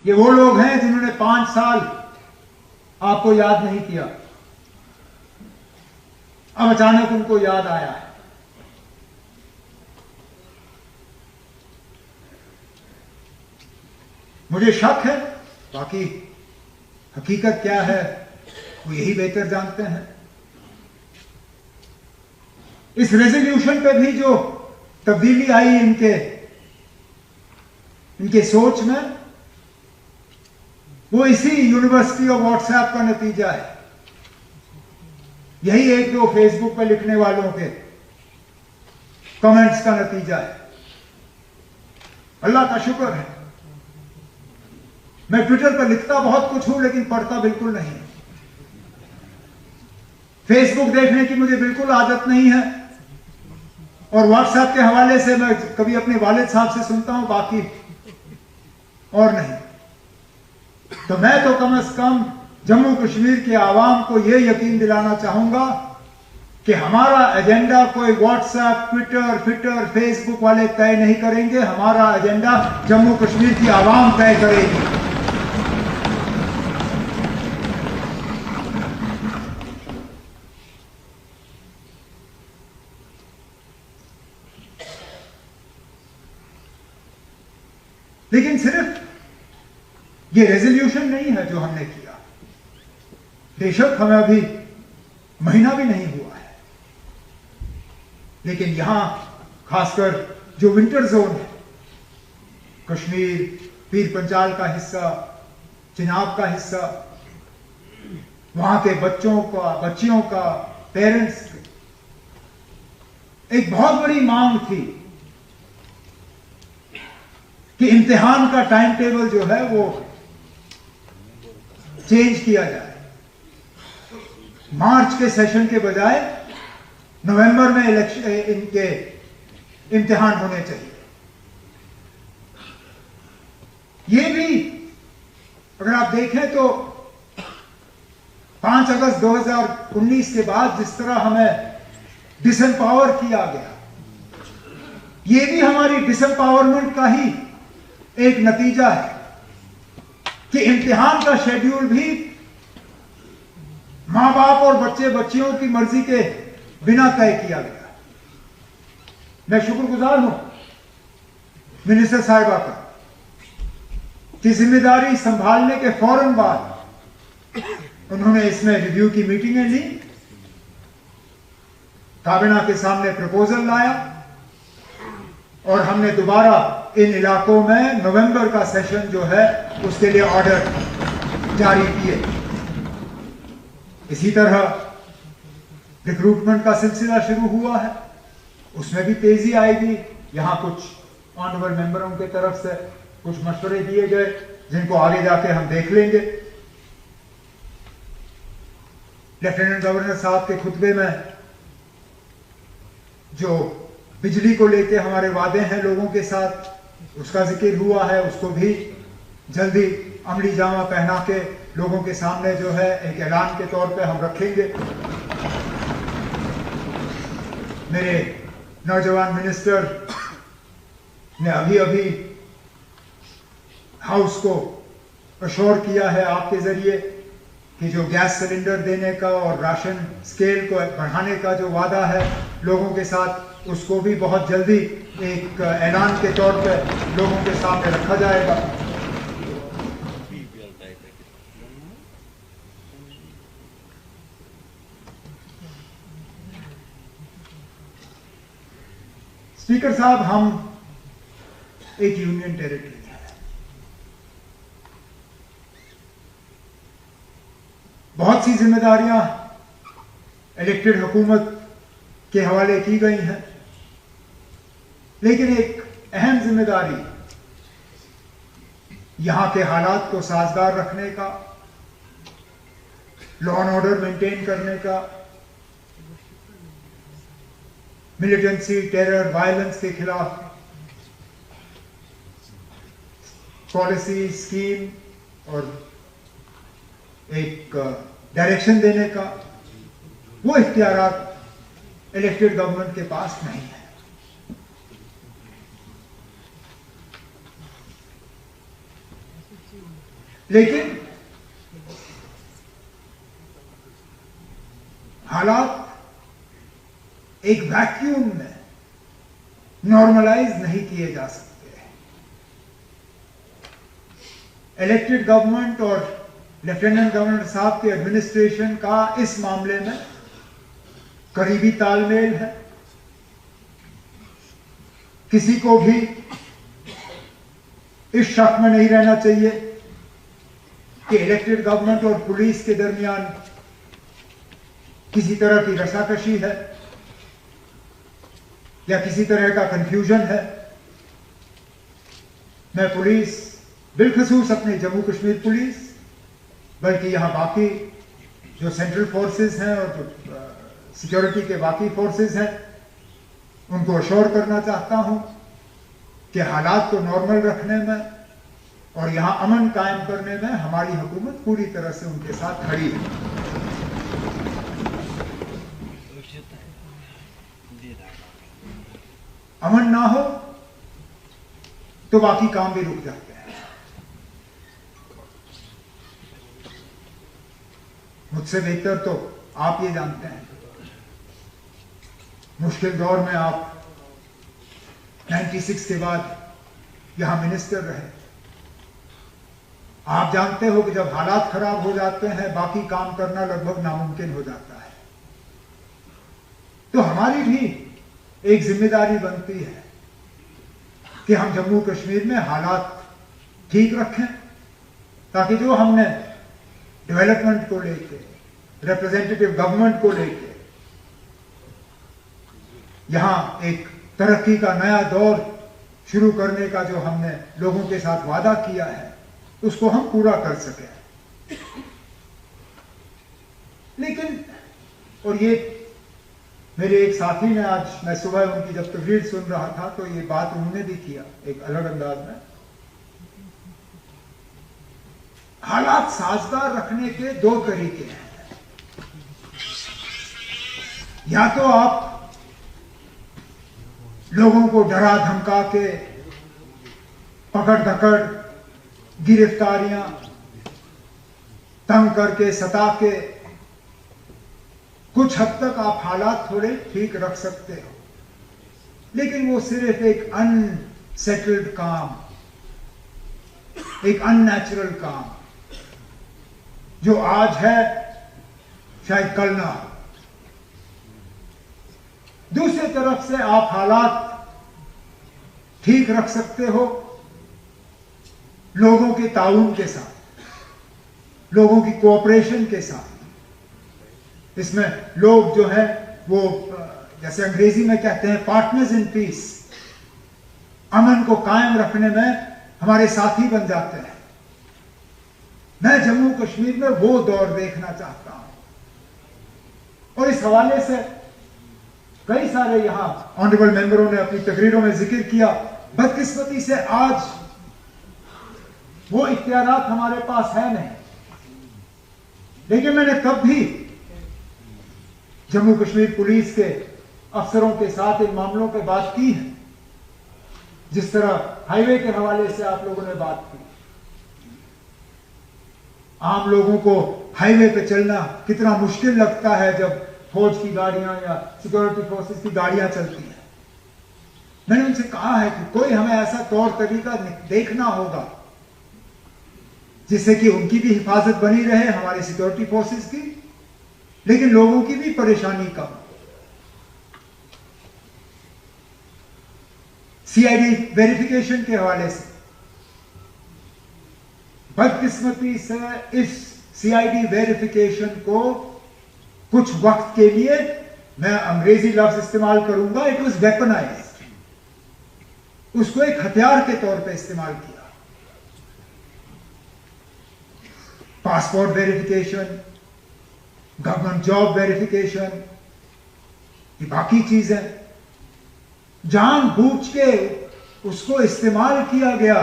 ये वो लोग हैं जिन्होंने 5 साल आपको याद नहीं किया, अब अचानक उनको याद आया है। मुझे शक है, बाकी हकीकत क्या है वो यही बेहतर जानते हैं। इस रेजोल्यूशन पे भी जो तब्दीली आई इनके सोच में, वो इसी यूनिवर्सिटी ऑफ व्हाट्सएप का नतीजा है। यही एक दो फेसबुक पे लिखने वालों के कमेंट्स का नतीजा है। अल्लाह का शुक्र है, मैं ट्विटर पर लिखता बहुत कुछ हूं लेकिन पढ़ता बिल्कुल नहीं। फेसबुक देखने की मुझे बिल्कुल आदत नहीं है, और व्हाट्सएप के हवाले से मैं कभी अपने वालिद साहब से सुनता हूं, बाकी और नहीं। तो मैं तो कम से कम जम्मू कश्मीर के आवाम को यह यकीन दिलाना चाहूंगा कि हमारा एजेंडा कोई व्हाट्सएप, ट्विटर, फेसबुक वाले तय नहीं करेंगे। हमारा एजेंडा जम्मू कश्मीर की आवाम तय करेगी। लेकिन सिर्फ ये रेजोल्यूशन नहीं है जो हमने किया। बेशक हमें अभी महीना भी नहीं हुआ है, लेकिन यहां खासकर जो विंटर जोन है, कश्मीर, पीर पंजाल का हिस्सा, चिनाब का हिस्सा, वहां के बच्चियों का, पेरेंट्स की एक बहुत बड़ी मांग थी कि इम्तिहान का टाइम टेबल जो है वो चेंज किया जाए। मार्च के सेशन के बजाय नवंबर में इनके इम्तिहान होने चाहिए। ये भी अगर आप देखें तो 5 अगस्त 2019 के बाद जिस तरह हमें डिसएम्पावर किया गया, ये भी हमारी डिसएम्पावरमेंट का ही एक नतीजा है कि इम्तिहान का शेड्यूल भी मां बाप और बच्चे बच्चियों की मर्जी के बिना तय किया गया। मैं शुक्रगुजार हूं मिनिस्टर साहिबा का कि जिम्मेदारी संभालने के फौरन बाद उन्होंने इसमें रिव्यू की मीटिंगें ली, काबीना के सामने प्रपोजल लाया, और हमने दोबारा इन इलाकों में नवंबर का सेशन जो है उसके लिए ऑर्डर जारी किए। इसी तरह रिक्रूटमेंट का सिलसिला शुरू हुआ है, उसमें भी तेजी आएगी। यहां कुछ ऑनरेबल मेंबरों की तरफ से कुछ मशवरे दिए गए जिनको आगे जाके हम देख लेंगे। लेफ्टिनेंट गवर्नर साहब के खुतबे में जो बिजली को लेके हमारे वादे हैं लोगों के साथ, उसका जिक्र हुआ है। उसको भी जल्दी अमली जामा पहना के लोगों के सामने जो है एक ऐलान के तौर पे हम रखेंगे। मेरे नौजवान मिनिस्टर ने अभी हाउस को अश्योर किया है आपके जरिए कि जो गैस सिलेंडर देने का और राशन स्केल को बढ़ाने का जो वादा है लोगों के साथ, उसको भी बहुत जल्दी एक ऐलान के तौर पे लोगों के सामने रखा जाएगा। स्पीकर साहब, हम एक यूनियन टेरिटरी है। बहुत सी जिम्मेदारियां इलेक्टेड हुकूमत के हवाले की गई हैं, लेकिन एक अहम जिम्मेदारी यहां के हालात को साजगार रखने का, लॉ एंड ऑर्डर मेंटेन करने का, मिलिटेंसी, टेरर, वायलेंस के खिलाफ पॉलिसी, स्कीम और एक डायरेक्शन देने का, वो इख्तियारात इलेक्टेड गवर्नमेंट के पास नहीं है। लेकिन हालात एक वैक्यूम में नॉर्मलाइज नहीं किए जा सकते। इलेक्टेड गवर्नमेंट और लेफ्टिनेंट गवर्नर साहब के एडमिनिस्ट्रेशन का इस मामले में करीबी तालमेल है। किसी को भी इस शक में नहीं रहना चाहिए कि इलेक्टेड गवर्नमेंट और पुलिस के दरमियान किसी तरह की रसाकशी है या किसी तरह का कंफ्यूजन है। मैं पुलिस, बिलखसूस अपने जम्मू कश्मीर पुलिस, बल्कि यहां बाकी जो सेंट्रल फोर्सेस हैं और जो सिक्योरिटी के बाकी फोर्सेस हैं, उनको अश्योर करना चाहता हूं कि हालात को नॉर्मल रखने में और यहां अमन कायम करने में हमारी हुकूमत पूरी तरह से उनके साथ खड़ी है। अमन ना हो तो बाकी काम भी रुक जाते हैं। मुझसे बेहतर तो आप ये जानते हैं, मुश्किल दौर में आप 96 के बाद यहां मिनिस्टर रहे। आप जानते हो कि जब हालात खराब हो जाते हैं बाकी काम करना लगभग नामुमकिन हो जाता है। तो हमारी भी एक जिम्मेदारी बनती है कि हम जम्मू कश्मीर में हालात ठीक रखें, ताकि जो हमने डेवलपमेंट को लेके, रिप्रेजेंटेटिव गवर्नमेंट को लेके यहां एक तरक्की का नया दौर शुरू करने का जो हमने लोगों के साथ वादा किया है, उसको हम पूरा कर सके। लेकिन और ये मेरे एक साथी ने, आज मैं सुबह उनकी जब तकरीर सुन रहा था तो ये बात उन्होंने भी किया एक अलग अंदाज में। हालात साजगार रखने के दो तरीके हैं। या तो आप लोगों को डरा धमका के, पकड़ धकड़, गिरफ्तारियां, तंग करके, सता के कुछ हद तक आप हालात थोड़े ठीक रख सकते हो, लेकिन वो सिर्फ एक अनसेटल्ड काम, एक अननेचुरल काम जो आज है शायद कल ना हो। दूसरी तरफ से आप हालात ठीक रख सकते हो लोगों के ताउन के साथ, लोगों की कोऑपरेशन के साथ। इसमें लोग जो है वो जैसे अंग्रेजी में कहते हैं पार्टनर्स इन पीस, अमन को कायम रखने में हमारे साथी बन जाते हैं। मैं जम्मू कश्मीर में वो दौर देखना चाहता हूं और इस हवाले से कई सारे यहां ऑनरेबल मेंबरों ने अपनी तकरीरों में जिक्र किया। बदकिस्मती से आज वो इख्तियारात हमारे पास है नहीं, लेकिन मैंने तब भी जम्मू कश्मीर पुलिस के अफसरों के साथ इन मामलों पर बात की है। जिस तरह हाईवे के हवाले से आप लोगों ने बात की, आम लोगों को हाईवे पे चलना कितना मुश्किल लगता है जब फौज की गाड़ियां या सिक्योरिटी फोर्सेस की गाड़ियां चलती हैं। मैंने उनसे कहा है कि कोई हमें ऐसा तौर तरीका देखना होगा जिससे कि उनकी भी हिफाजत बनी रहे, हमारे सिक्योरिटी फोर्सेस की, लेकिन लोगों की भी परेशानी कम। सीआईडी वेरिफिकेशन के हवाले से बदकिस्मती से इस सीआईडी वेरिफिकेशन को कुछ वक्त के लिए, मैं अंग्रेजी लफ्ज इस्तेमाल करूंगा, इट वाज वेपनाइज्ड, उसको एक हथियार के तौर पे इस्तेमाल किया। Passport verification, government job verification, ये बाकी चीजें जानबूझ के उसको इस्तेमाल किया गया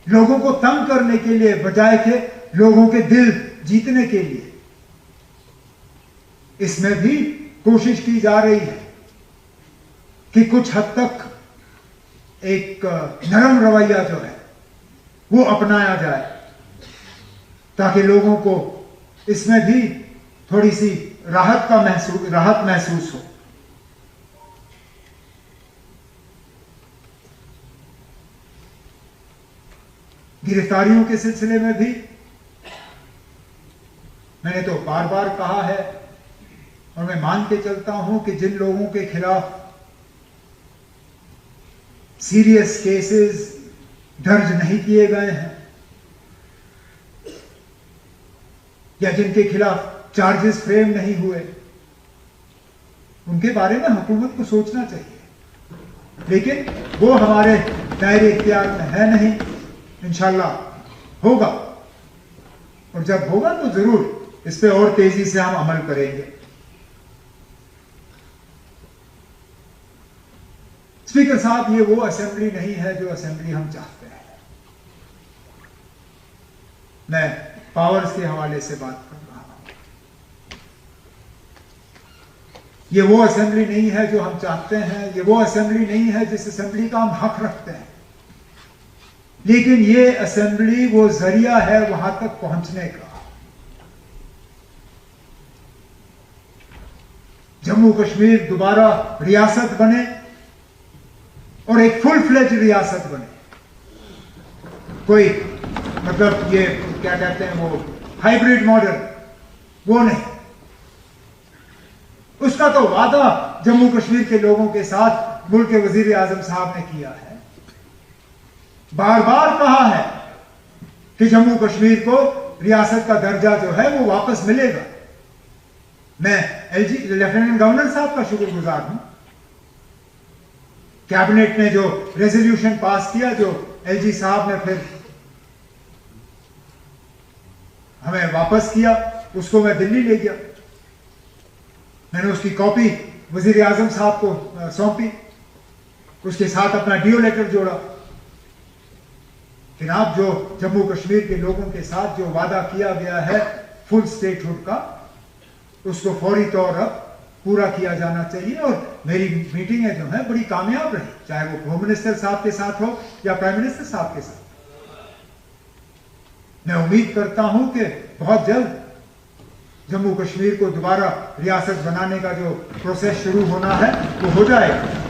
लोगों को तंग करने के लिए, बजाय के लोगों के दिल जीतने के लिए। इसमें भी कोशिश की जा रही है कि कुछ हद तक एक नरम रवैया जो है वो अपनाया जाए, ताकि लोगों को इसमें भी थोड़ी सी राहत महसूस हो। गिरफ्तारियों के सिलसिले में भी मैंने तो बार बार कहा है, और मैं मान के चलता हूं कि जिन लोगों के खिलाफ सीरियस केसेस दर्ज नहीं किए गए हैं या जिनके खिलाफ चार्जेस फ्रेम नहीं हुए, उनके बारे में हुकूमत को सोचना चाहिए, लेकिन वो हमारे दायरे इख्तियार में है नहीं। इंशाल्लाह होगा, और जब होगा तो जरूर इस पे और तेजी से हम अमल करेंगे। स्पीकर साहब, ये वो असेंबली नहीं है जो असेंबली हम चाहते हैं। मैं पावर्स के हवाले से बात कर रहा हूं। ये वो असेंबली नहीं है जो हम चाहते हैं, ये वो असेंबली नहीं है जिस असेंबली का हम हक रखते हैं, लेकिन ये असेंबली वो जरिया है वहां तक पहुंचने का। जम्मू कश्मीर दोबारा रियासत बने और एक फुल फ्लेज रियासत बने, कोई मतलब ये क्या कहते हैं वो हाइब्रिड मॉडल, वो नहीं। उसका तो वादा जम्मू कश्मीर के लोगों के साथ मुल्क के वजीर आजम साहब ने किया है, बार बार कहा है कि जम्मू कश्मीर को रियासत का दर्जा जो है वो वापस मिलेगा। मैं एलजी लेफ्टिनेंट गवर्नर साहब का शुक्रगुजार हूं। कैबिनेट ने जो रेजोल्यूशन पास किया, जो एलजी साहब ने फिर हमें वापस किया, उसको मैं दिल्ली ले गया। मैंने उसकी कॉपी वजीर आजम साहब को सौंपी, उसके साथ अपना डीओ लेटर जोड़ा। जनाब, जो जम्मू कश्मीर के लोगों के साथ जो वादा किया गया है फुल स्टेटहुड का, उसको फौरी तौर पर पूरा किया जाना चाहिए। और मेरी मीटिंगें जो है बड़ी कामयाब रही, चाहे वो होम मिनिस्टर साहब के साथ हो या प्राइम मिनिस्टर साहब के साथ। मैं उम्मीद करता हूं कि बहुत जल्द जम्मू कश्मीर को दोबारा रियासत बनाने का जो प्रोसेस शुरू होना है वो हो जाएगा।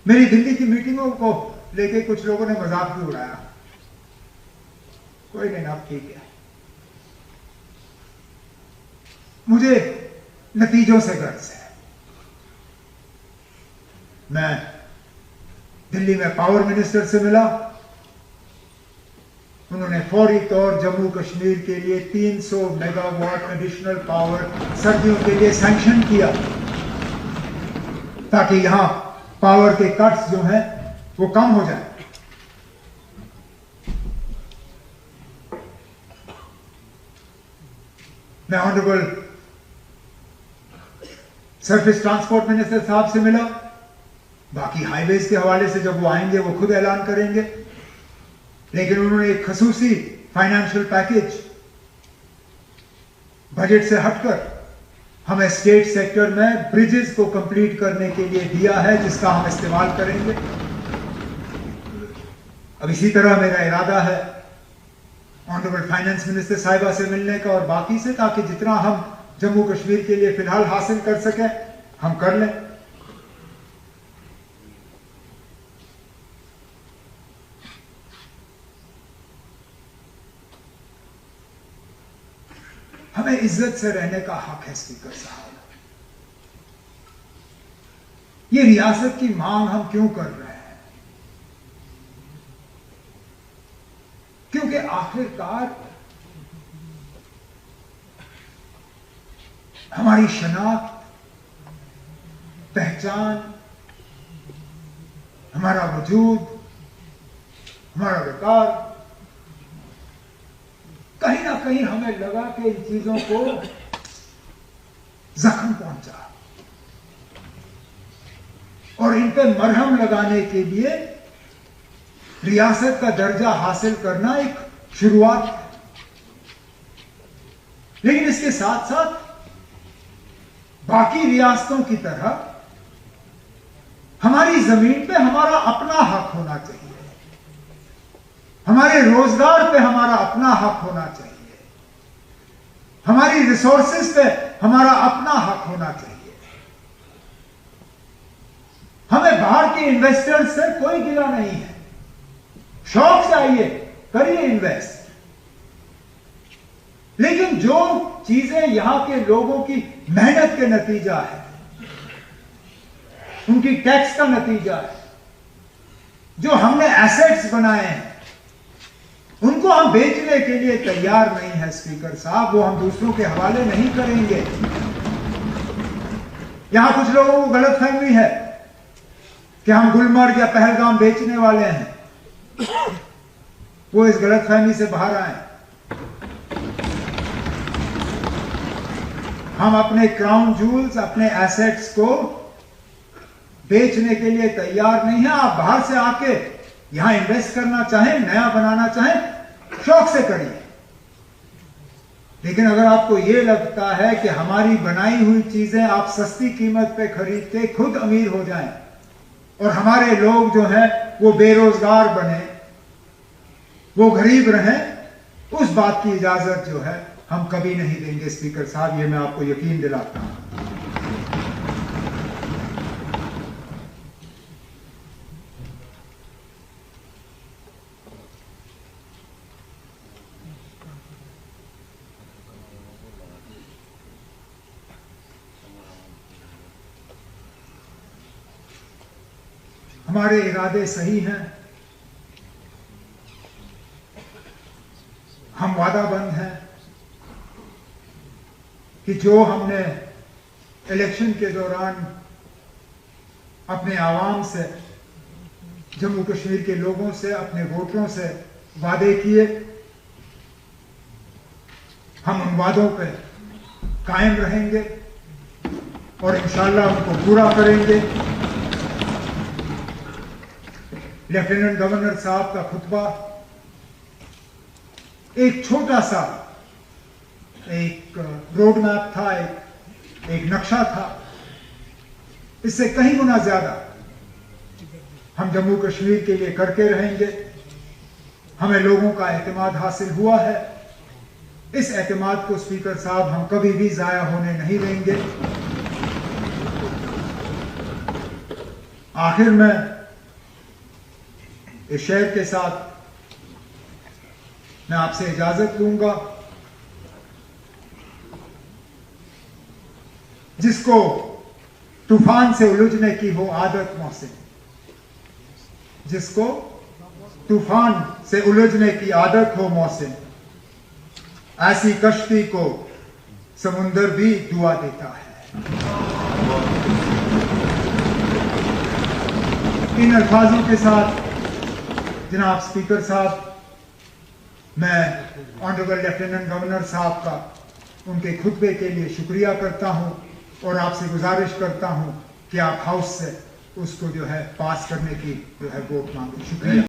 मेरी दिल्ली की मीटिंगों को लेके कुछ लोगों ने मजाक भी उड़ाया। कोई नहीं, आप ठीक है। मुझे नतीजों से गर्ज है। मैं दिल्ली में पावर मिनिस्टर से मिला, उन्होंने फौरी तौर जम्मू कश्मीर के लिए 300 मेगावाट एडिशनल पावर सर्दियों के लिए सैंक्शन किया, ताकि यहां पावर के कट्स जो हैं वो कम हो जाए। मैं ऑनरेबल सरफेस ट्रांसपोर्ट मिनिस्टर साहब से मिला। बाकी हाईवेज के हवाले से जब वो आएंगे वो खुद ऐलान करेंगे, लेकिन उन्होंने एक खसूसी फाइनेंशियल पैकेज बजट से हटकर हमें स्टेट सेक्टर में ब्रिजेस को कंप्लीट करने के लिए दिया है, जिसका हम इस्तेमाल करेंगे। अब इसी तरह मेरा इरादा है ऑनरेबल फाइनेंस मिनिस्टर साहिबा से मिलने का और बाकी से, ताकि जितना हम जम्मू कश्मीर के लिए फिलहाल हासिल कर सकें हम कर लें। हमें इज्जत से रहने का हक है स्पीकर साहब। ये रियासत की मांग हम क्यों कर रहे हैं? क्योंकि आखिरकार हमारी शनाख्त, पहचान, हमारा वजूद, हमारा विकार, कहीं ना कहीं हमें लगा कि इन चीजों को जख्म पहुंचा, और इन पे मरहम लगाने के लिए रियासत का दर्जा हासिल करना एक शुरुआत है। लेकिन इसके साथ साथ बाकी रियासतों की तरह हमारी जमीन पे हमारा अपना हक होना चाहिए, हमारे रोजगार पे हमारा अपना हक होना चाहिए, हमारी रिसोर्सेज पे हमारा अपना हक होना चाहिए। हमें बाहर के इन्वेस्टर्स से कोई गिला नहीं है, शौक से आइए, करिए इन्वेस्ट, लेकिन जो चीजें यहां के लोगों की मेहनत के नतीजा है, उनकी टैक्स का नतीजा है, जो हमने एसेट्स बनाए हैं, उनको हम बेचने के लिए तैयार नहीं है स्पीकर साहब, वो हम दूसरों के हवाले नहीं करेंगे। यहां कुछ लोगों को गलतफहमी है कि हम गुलमर्ग या पहलगाम बेचने वाले हैं, वो इस गलतफहमी से बाहर आए। हम अपने क्राउन जूल्स, अपने एसेट्स को बेचने के लिए तैयार नहीं है। आप बाहर से आके यहां इन्वेस्ट करना चाहें, नया बनाना चाहें, शौक से करिए, लेकिन अगर आपको यह लगता है कि हमारी बनाई हुई चीजें आप सस्ती कीमत पे खरीद के खुद अमीर हो जाएं और हमारे लोग जो हैं वो बेरोजगार बने, वो गरीब रहें, उस बात की इजाजत जो है हम कभी नहीं देंगे स्पीकर साहब, ये मैं आपको यकीन दिलाता हूं। हमारे इरादे सही हैं, हम वादाबंद हैं कि जो हमने इलेक्शन के दौरान अपने आवाम से, जम्मू कश्मीर के लोगों से, अपने वोटरों से वादे किए, हम उन वादों पे कायम रहेंगे और इंशाअल्लाह उनको पूरा करेंगे। लेफ्टिनेंट गवर्नर साहब का खुतबा एक छोटा सा एक रोड मैप था, एक नक्शा था, इससे कहीं गुना ज्यादा हम जम्मू कश्मीर के लिए करके रहेंगे। हमें लोगों का एतमाद हासिल हुआ है, इस एतमाद को स्पीकर साहब हम कभी भी जाया होने नहीं देंगे। आखिर में इस शेर के साथ मैं आपसे इजाजत लूंगा। जिसको तूफान से उलझने की हो आदत मोहसिन, जिसको तूफान से उलझने की आदत हो मोहसिन, ऐसी कश्ती को समुंदर भी दुआ देता है। इन अल्फाजों के साथ जनाब स्पीकर साहब, मैं ऑनरेबल लेफ्टिनेंट गवर्नर साहब का उनके खुतबे के लिए शुक्रिया करता हूं और आपसे गुजारिश करता हूं कि आप हाउस से उसको जो है पास करने की जो है वोट मांगे। शुक्रिया।